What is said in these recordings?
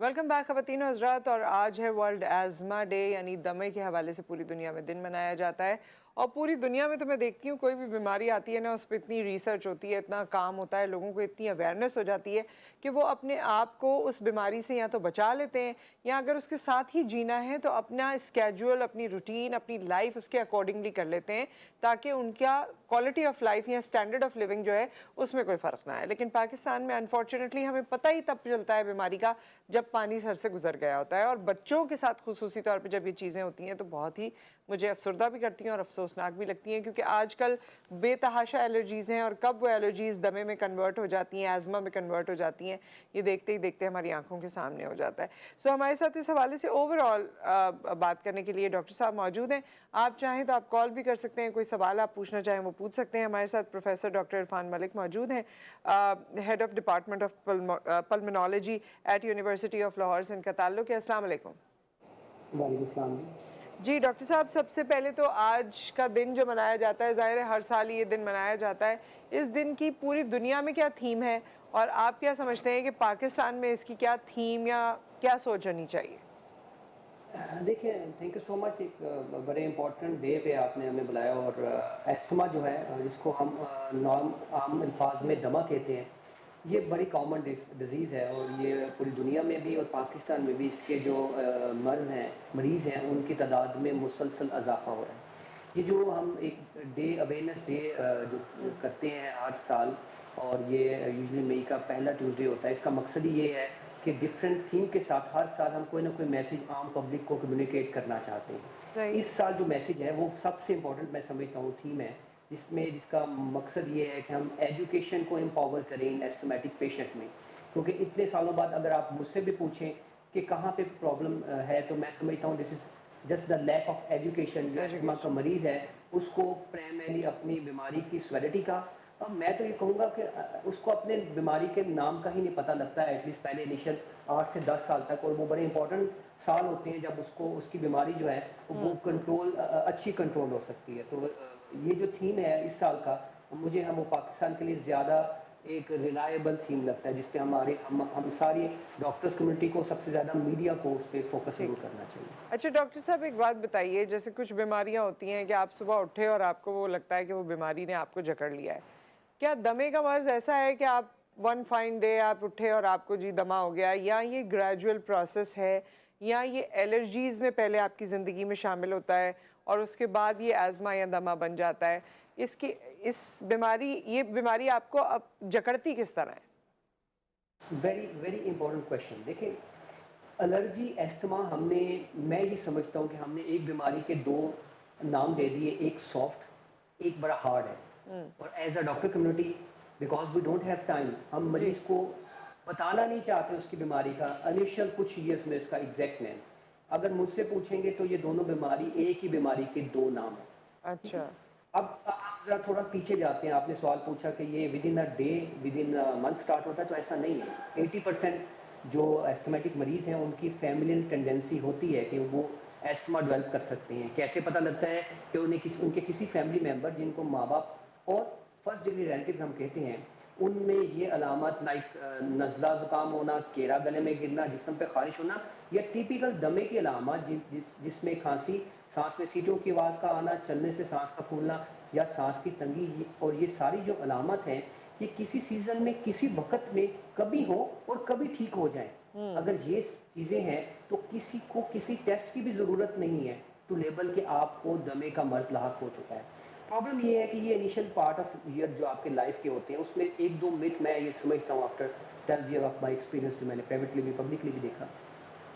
Welcome back ख़वातीन और हज़रात। और आज है वर्ल्ड एज़मा डे, यानी दमे के हवाले से पूरी दुनिया में दिन मनाया जाता है। और पूरी दुनिया में तो मैं देखती हूँ कोई भी बीमारी आती है ना, उस पर इतनी रिसर्च होती है, इतना काम होता है, लोगों को इतनी अवेयरनेस हो जाती है कि वो अपने आप को उस बीमारी से या तो बचा लेते हैं, या अगर उसके साथ ही जीना है तो अपना स्केड्यूल, अपनी रूटीन, अपनी लाइफ उसके अकॉर्डिंगली कर लेते हैं, ताकि उनका क्वालिटी ऑफ लाइफ या स्टैंडर्ड ऑफ लिविंग जो है उसमें कोई फ़र्क ना आए। लेकिन पाकिस्तान में अनफॉर्चुनेटली हमें पता ही तब चलता है बीमारी का जब पानी सर से गुजर गया होता है। और बच्चों के साथ खुसूसी तौर पे जब ये चीज़ें होती हैं तो बहुत ही मुझे अफसरदा भी करती हैं और अफसोसनाक भी लगती हैं, क्योंकि आजकल बेतहाशा एलर्जीज़ हैं और कब वो एलर्जीज़ दमे में कन्वर्ट हो जाती हैं, एज़मा में कन्वर्ट हो जाती हैं, ये देखते ही देखते हमारी आंखों के सामने हो जाता है। सो हमारे साथ इस हवाले से ओवरऑल बात करने के लिए डॉक्टर साहब मौजूद हैं। आप चाहें तो आप कॉल भी कर सकते हैं, कोई सवाल आप पूछना चाहें वो पूछ सकते हैं। हमारे साथ प्रोफेसर डॉक्टर इरफान मलिक मौजूद हैं, head of department of pulmonology at university of Lahore से इनका ताल्लुक है। अस्सलाम वालेकुम। वालेकुम सलाम। जी डॉक्टर साहब, सबसे पहले तो आज का दिन जो मनाया जाता है, ज़ाहिर है हर साल ये दिन मनाया जाता है, इस दिन की पूरी दुनिया में क्या थीम है और आप क्या समझते हैं कि पाकिस्तान में इसकी क्या थीम या क्या सोच होनी चाहिए? देखिए, थैंक यू सो मच। एक बड़े इम्पोर्टेंट डे पे आपने हमें बुलाया। और अस्थमा जो है, जिसको हम नॉर्म आम अल्फाज में दमा कहते हैं, ये बड़ी कॉमन डिजीज़ है। और ये पूरी दुनिया में भी और पाकिस्तान में भी इसके जो मरीज़ हैं, उनकी तादाद में मुसलसल इजाफा हो रहा है। ये जो हम एक डे अवेयरनेस डे जो करते हैं हर साल, और ये यूजुअली मई का पहला ट्यूसडे होता है, इसका मकसद ही ये है कि डिफरेंट थीम के साथ हर साल हम कोई ना कोई मैसेज आम पब्लिक को कम्युनिकेट करना चाहते हैं। राइट। इस साल जो मैसेज है वो सबसे इम्पोर्टेंट मैं समझता हूँ थीम है, जिसका मकसद ये है कि हम एजुकेशन को एम्पावर करें इन एस्थमेटिक पेशेंट में। क्योंकि इतने सालों बाद अगर आप मुझसे भी पूछें कि कहाँ पे प्रॉब्लम है, तो मैं समझता हूँ this is just the lack of education. जो अस्थमा का एजुकेशन। मरीज़ है, उसको प्राइमरी अपनी बीमारी की सेवेरिटी का, अब मैं तो ये कहूँगा कि उसको अपने बीमारी के नाम का ही नहीं पता लगता है, एटलीस्ट पहले इनिशियल 8 से 10 साल तक। और वो बड़े इंपॉर्टेंट साल होते हैं जब उसको उसकी बीमारी जो है वो कंट्रोल अच्छी कंट्रोल हो सकती है। तो ये जो थीम है इस साल का, मुझे हम वो पाकिस्तान के लिए ज़्यादा एक रिलायबल थीम लगता है, जिस पे हम सारी डॉक्टर्स कम्युनिटी को, सबसे ज़्यादा मीडिया को उस पर फोकस ठीक जरूर है। करना चाहिए। अच्छा डॉक्टर साहब, एक बात बताइए, जैसे कुछ बीमारियां होती हैं कि आप सुबह उठे और आपको वो लगता है कि वो बीमारी ने आपको जकड़ लिया है। क्या दमे का मर्ज ऐसा है कि आप वन फाइन डे आप उठे और आपको जी दमा हो गया, या ये ग्रेजुअल प्रोसेस है, या ये एलर्जीज में पहले आपकी ज़िंदगी में शामिल होता है और उसके बाद ये एज़मा या दमा बन जाता है? इसकी ये बीमारी आपको अब जकड़ती किस तरह है? Very very important question. देखिए, एलर्जी अस्थमा, मैं ये समझता हूँ कि हमने एक बीमारी के दो नाम दे दिए, एक सॉफ्ट, एक बड़ा हार्ड है। और as a doctor community, because we don't have time, हम जी। मरीज को बताना नहीं चाहते उसकी बीमारी का इनिशियल कुछ ईयर्स में इसका एग्जैक्ट नेम। अगर मुझसे पूछेंगे तो ये दोनों बीमारी एक ही बीमारी के दो नाम है। ठीक है। अच्छा। अब आप जरा थोड़ा पीछे जाते हैं। आपने सवाल पूछा कि ये with in a day, with in a month start होता है, तो ऐसा नहीं है। 80% जो एस्थमेटिक मरीज हैं उनकी फैमिलियल टेंडेंसी होती है कि वो एस्थमा डेवलप कर सकते हैं। कैसे पता लगता है? कि उनके किसी फैमिली मेंबर, जिनको माँ बाप और फर्स्ट डिग्री रिलेटिव्स हम कहते हैं, उनमें ये अलामत लाइक नज़ला ज़ुकाम होना, केरा गले में गिरना, जिस्म पे खारिश होना, या टिपिकल दमे की अलामत जिसमें खांसी, सांस में सीटों की आवाज़ का आना, चलने से सांस का फूलना या सांस की तंगी, और ये सारी जो अलामत हैं, ये किसी सीज़न में किसी वक्त में कभी हो और कभी ठीक हो जाए। अगर ये चीज़ें हैं तो किसी को किसी टेस्ट की भी ज़रूरत नहीं है टू लेबल कि आपको दमे का मर्ज लाक हो चुका है। प्रॉब्लम ये है कि ये इनिशियल पार्ट ऑफ ईयर जो आपके लाइफ के होते हैं, उसमें एक दो मिथ मैं ये समझता हूँ after 12 year of my experience, जो मैंने प्राइवेटली भी पब्लिकली भी देखा,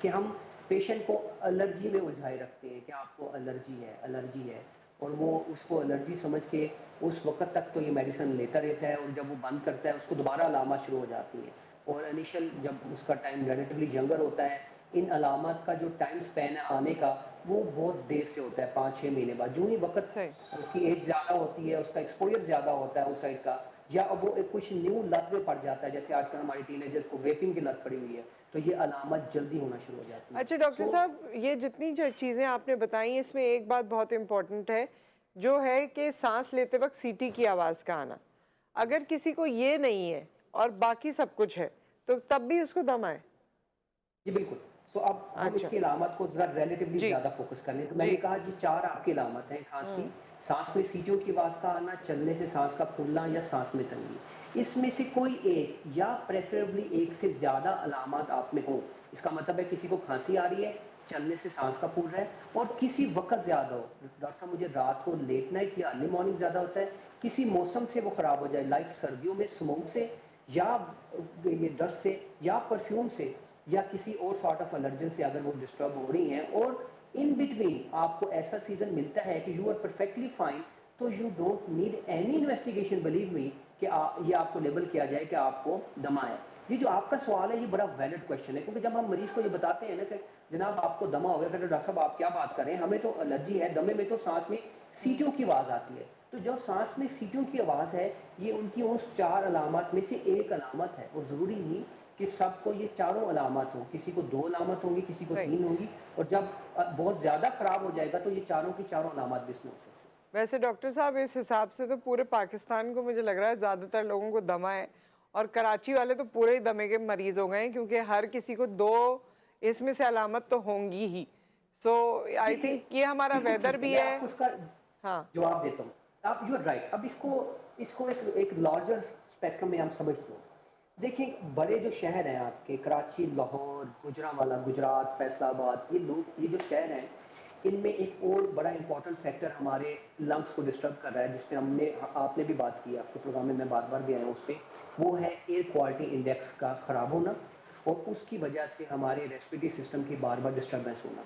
कि हम पेशेंट को एलर्जी में उलझाए रखते हैं कि आपको एलर्जी है। और वो उसको एलर्जी समझ के उस वक्त तक तो ये मेडिसिन लेता रहता है, और जब वो बंद करता है उसको दोबारा अलामत शुरू हो जाती है। और इनिशियल जब उसका टाइम रिलेटिवली यंगर होता है, इन अलामत का जो टाइम स्पैन है आने का, वो बहुत देर से होता है, 5-6 महीने बाद। जो ही वक्त सही। उसकी एज ज़्यादा होती है, उसका एक्सपोजर ज़्यादा होता है उस साइड का, या अब वो एक कुछ न्यू लत में पड़ जाता है, जैसे आजकल हमारी टीनेजर्स को वेपिंग की लत पड़ी हुई है, तो ये अलामत जल्दी होना शुरू हो जाती है। अच्छा डॉक्टर सो साहब, ये जितनी जो चीज़ें आपने बताई, इसमें एक बात बहुत इम्पोर्टेंट है, जो है कि सांस लेते वक्त सीटी की आवाज़ का आना। अगर किसी को ये नहीं है और बाकी सब कुछ है, तो तब भी उसको दम आए? जी, बिल्कुल। सो अब हम अच्छा। इसकी अलामत को ज़रा रिलेटिवली जी। ज़्यादा फ़ोकस कर लें, तो जी। मैंने कहा जी 4 आपकी अलामत हैं, खाँसी, हुँ। साँस में सीटियों की आवाज़ का आना, चलने से साँस का फूलना या साँस में तंगी। इसमें से कोई एक या प्रेफ़रेबली एक से ज़्यादा अलामत आप में हो, इसका मतलब है किसी को खाँसी आ रही है, चलने से साँस का फूल रहा है और किसी वक़्त ज़्यादा हो, डॉक्टर साहब मुझे रात को लेट नाइट या अर्ली मॉर्निंग ज़्यादा होता है, किसी मौसम से वो ख़राब हो जाए, लाइक सर्दियों में स्मोक से या ये डस्ट से या परफ्यूम से या किसी और सॉर्ट ऑफ एलर्जन से अगर वो डिस्टर्ब हो रही हैं और इन बिटवीन आपको ऐसा सीजन मिलता है कि यू आर परफेक्टली फाइन, तो you don't need any investigation, believe me, कि ये आपको लेबल किया जाए कि आपको दमा है। ये जो आपका सवाल है ये बड़ा वैलिड क्वेश्चन है, क्योंकि जब हम मरीज को ये बताते हैं ना कि जनाब आपको दमा हो गया, कहते डॉक्टर साहब आप क्या बात कर रहे हैं, हमें तो एलर्जी है, दमे में तो सांस में हुँ। सीटियों की आवाज आती है। तो जो सांस में सीटियों की आवाज है, ये उनकी उस 4 अलामत में से एक अलामत है। वो जरूरी नहीं कि सबको ये चारों अलामत हो, किसी को 2 अलामत होंगी, किसी को सही। 3 होंगी और जब बहुत ज़्यादा खराब हो जाएगा तो ये चारों की चारों अलामत भी इसमें हो सकती है। वैसे डॉक्टर साहब इस हिसाब से तो पूरे पाकिस्तान को मुझे लग रहा है ज़्यादातर लोगों को दमा है और कराची वाले तो पूरे ही दमे के मरीज हो गए हैं क्योंकि हर किसी को 2 इसमें से अलामत तो होंगी ही। सो आई देखिए, थिंक ये हमारा बिल्कुल वेदर ठीक है, भी मैं है। आपको इसका हाँ। जवाब देता हूँ। आप यू आर राइट। अब इसको इसको एक लार्जर स्पेक्ट्रम में हम समझते हैं। देखिए, बड़े जो शहर हैं आपके कराची, लाहौर, गुजरांवाला, गुजरात, फैसलाबाद, ये जो शहर हैं, इनमें एक और बड़ा इंपॉर्टेंट फैक्टर हमारे लंग्स को डिस्टर्ब कर रहा है, जिस पे आपने भी बात की, आपके प्रोग्राम में मैं बार-बार भी आया हूँ उस पे, वो है एयर क्वालिटी इंडेक्स का खराब होना और उसकी वजह से हमारे रेस्पिरेटरी सिस्टम की बार-बार डिस्टर्बेंस होना।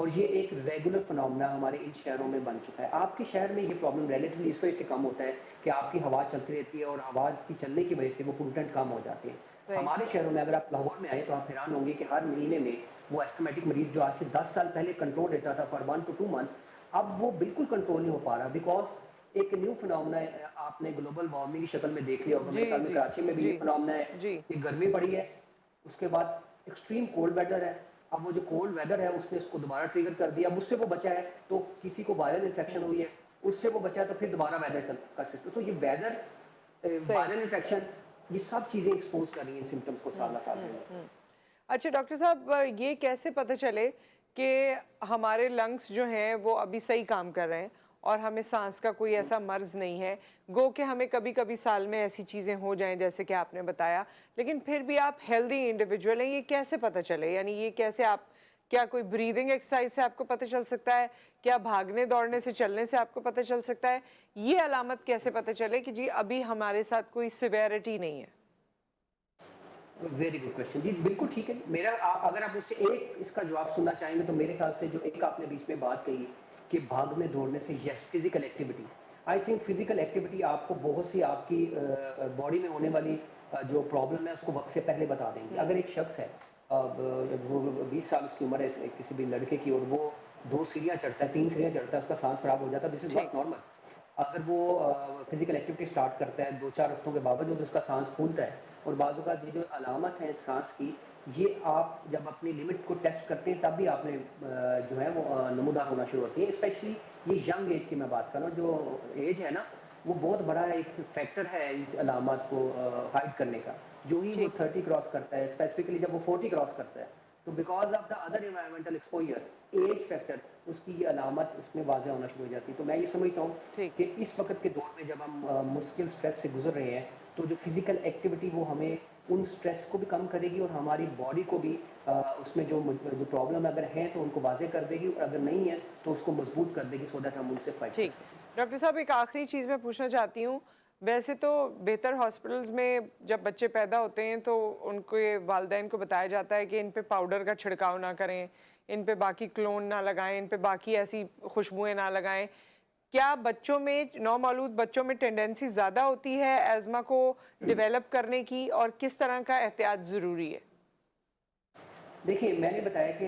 और ये एक रेगुलर फिनोमेना हमारे इन शहरों में बन चुका है। आपके शहर में ये प्रॉब्लम रिलेटिवली इस वजह से कम होता है कि आपकी हवा चलती रहती है और हवा की चलने की वजह से वो पोल्यूटेंट कम हो जाते हैं। सही। हमारे शहरों में अगर आप लाहौर में आए तो आप हैरान होंगे कि हर महीने में वो एस्थमेटिक मरीज जो आज से 10 साल पहले कंट्रोल रहता था फॉर 1 टू 2 मंथ, अब वो बिल्कुल कंट्रोल नहीं हो पा रहा, बिकॉज़ एक न्यू फिनोमेना आपने ग्लोबल वार्मिंग की शक्ल में देख लिया होगा। जी, मेरे ख्याल में जी, कराची में भी जी, ये फिनोमेना है जी। कि गर्मी पड़ी है, उसके बाद एक्सट्रीम कोल्ड वेदर है। अब वो जो कोल्ड वेदर है उसने उसको दोबारा ट्रिगर कर दिया, अब उससे वो बचा है तो किसी को वायरल इन्फेक्शन हुँ। हुई है, उससे वो बचा है तो फिर दोबारा वेदर चल का सिस्टम, तो ये वेदर, सही। वायरल इन्फेक्शन, ये सब चीज़ें एक्सपोज़ कर रही हैं सिम्पटम्स को हुँ, साल-साल हुँ, में। हुँ। अच्छा डॉक्टर साहब ये कैसे पता चले कि हमारे लंग्स जो हैं वो अभी सही काम कर रहे हैं और हमें सांस का कोई ऐसा मर्ज नहीं है, गो कि हमें कभी कभी साल में ऐसी चीज़ें हो जाएं जैसे कि आपने बताया, लेकिन फिर भी आप हेल्दी इंडिविजुअल हैं, ये कैसे पता चले? यानी ये कैसे आप, क्या कोई ब्रीदिंग एक्सरसाइज से आपको पता चल सकता है, क्या भागने दौड़ने से चलने से आपको पता चल सकता है, ये अलामत कैसे पता चले कि जी अभी हमारे साथ कोई सिवेरिटी नहीं है? वेरी गुड क्वेश्चन जी, बिल्कुल ठीक है। अगर आप मुझसे एक इसका जवाब सुनना चाहेंगे तो मेरे ख्याल से जो एक आपने बीच में बात कही कि भागने दौड़ने से, yes, physical activity, I think physical activity आपको बहुत सी आपकी बॉडी में होने वाली जो प्रॉब्लम है उसको वक्त से पहले बता देंगे। हुँ। अगर एक शख्स है, वो 20 साल उसकी उम्र है किसी भी लड़के की, और वो 2 सीढ़ियाँ चढ़ता है, 3 सीढ़ियाँ चढ़ता है, उसका सांस खराब हो जाता है, दिस इज नॉट ठीक। नॉर्मल। अगर वो फिजिकल एक्टिविटी स्टार्ट करता है 2-4 हफ्तों के बावजूद उसका सांस फूलता है, और बाजू का ये जो अलामत है सांस की, ये आप जब अपनी लिमिट को टेस्ट करते हैं तब भी आपने जो है वो नमूदार होना शुरू होती है। स्पेशली ये यंग एज की मैं बात कर रहा हूँ, जो एज है ना, वो बहुत बड़ा एक फैक्टर है इस अलामत को हाइड करने का। जो ही वो ठीक। 30 क्रॉस करता है, स्पेसिफिकली जब वो 40 क्रॉस करता है, तो because of the other environmental exposure, age factor, उसकी ये अलामत उसमें वाज़ेह होना शुरू हो जाती है। तो मैं ये समझता हूँ ठीक। कि इस वक्त के दौर में जब हम मुश्किल स्ट्रेस से गुजर रहे हैं, तो जो फिजिकल एक्टिविटी वो हमें उन स्ट्रेस को भी कम करेगी और हमारी बॉडी को भी उसमें जो प्रॉब्लम अगर है तो उनको वाज़ेह कर देगी, और अगर नहीं है तो उसको मजबूत कर देगी, सो दैट हम उनसे फाइट कर ठीक। सकें। डॉक्टर साहब एक आखिरी चीज़ मैं पूछना चाहती हूँ, वैसे तो बेहतर हॉस्पिटल्स में जब बच्चे पैदा होते हैं तो उनके वालिदैन को बताया जाता है कि इन पे पाउडर का छिड़काव ना करें, इन पे बाकी क्लोन ना लगाएं, इन पे बाकी ऐसी खुशबुएं ना लगाएं। क्या बच्चों में, नौमौलूद बच्चों में टेंडेंसी ज़्यादा होती है एज़मा को डेवलप करने की, और किस तरह का एहतियात ज़रूरी है? देखिए, मैंने बताया कि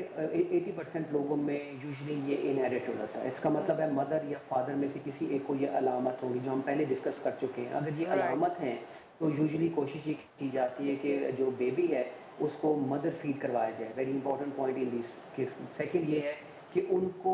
80% लोगों में यूजुअली ये इनहेरिट हो जाता है। इसका हुँ। मतलब है मदर या फादर में से किसी एक को ये अलामत होगी, जो हम पहले डिस्कस कर चुके हैं। अगर ये राइट। अलामत हैं, तो यूजुअली कोशिश ये की जाती है कि जो बेबी है, उसको मदर फीड करवाया जाए। Very important point in this case. Second ये है कि उनको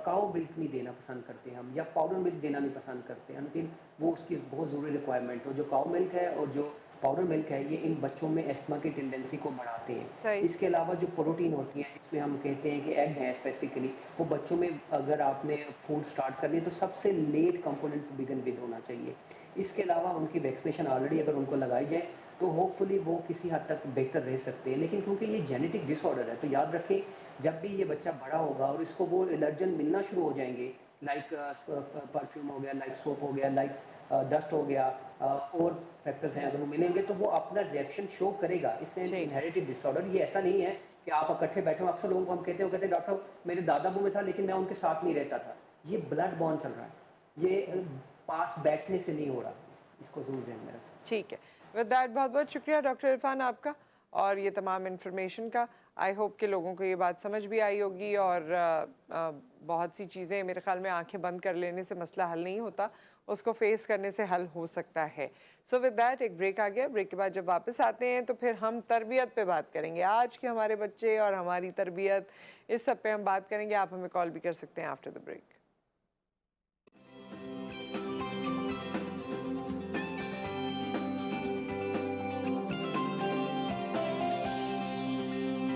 काऊ मिल्क नहीं देना पसंद करते हम, या पाउडर मिल्क देना नहीं पसंद करते, अनटिल वो उसकी बहुत ज़रूरी रिक्वायरमेंट हो। जो काऊ मिल्क है और जो पाउडर मिल्क है, ये इन बच्चों में अस्थमा की टेंडेंसी को बढ़ाते हैं। सही। इसके अलावा जो प्रोटीन होती है, जिसमें हम कहते हैं कि एग है स्पेसिफिकली, वो बच्चों में अगर आपने फूड स्टार्ट करनी है तो सबसे लेट कंपोनेंट बिगिन विद होना चाहिए। इसके अलावा उनकी वैक्सीनेशन ऑलरेडी अगर उनको लगाई जाए तो होपफुली वो किसी हद तक बेहतर रह सकते हैं। लेकिन क्योंकि ये जेनेटिक डिसऑर्डर है, तो याद रखें, जब भी ये बच्चा बड़ा होगा और इसको वो एलर्जन मिलना शुरू हो जाएंगे, लाइक परफ्यूम हो गया, लाइक सोप हो गया, लाइक डस्ट हो गया, और फैक्टर्स हैं, अगर वो मिलेंगे तो वो अपना रिएक्शन शो करेगा। इसलिए जी। इनहेरिटेड डिसऑर्डर ये ऐसा नहीं है कि आप इकट्ठे बैठे हो। अक्सर लोगों को हम कहते हैं, वो कहते हैं डॉक्टर साहब मेरे दादा अबू में था लेकिन मैं उनके साथ नहीं रहता था। ये ब्लड बॉन्ड चल रहा है, ये पास बैठने से नहीं हो रहा। इसको जरूर ध्यान में रखें। ठीक है। विद दैट बहुत बहुत शुक्रिया डॉक्टर इरफान आपका और ये तमाम इन्फॉर्मेशन का। आई होप कि लोगों को ये बात समझ भी आई होगी और बहुत सी चीज़ें मेरे ख्याल में आंखें बंद कर लेने से मसला हल नहीं होता, उसको फेस करने से हल हो सकता है। सो विद दैट एक ब्रेक आ गया। ब्रेक के बाद जब वापस आते हैं तो फिर हम तरबियत पे बात करेंगे। आज के हमारे बच्चे और हमारी तरबियत, इस सब पे हम बात करेंगे। आप हमें कॉल भी कर सकते हैं आफ्टर द ब्रेक।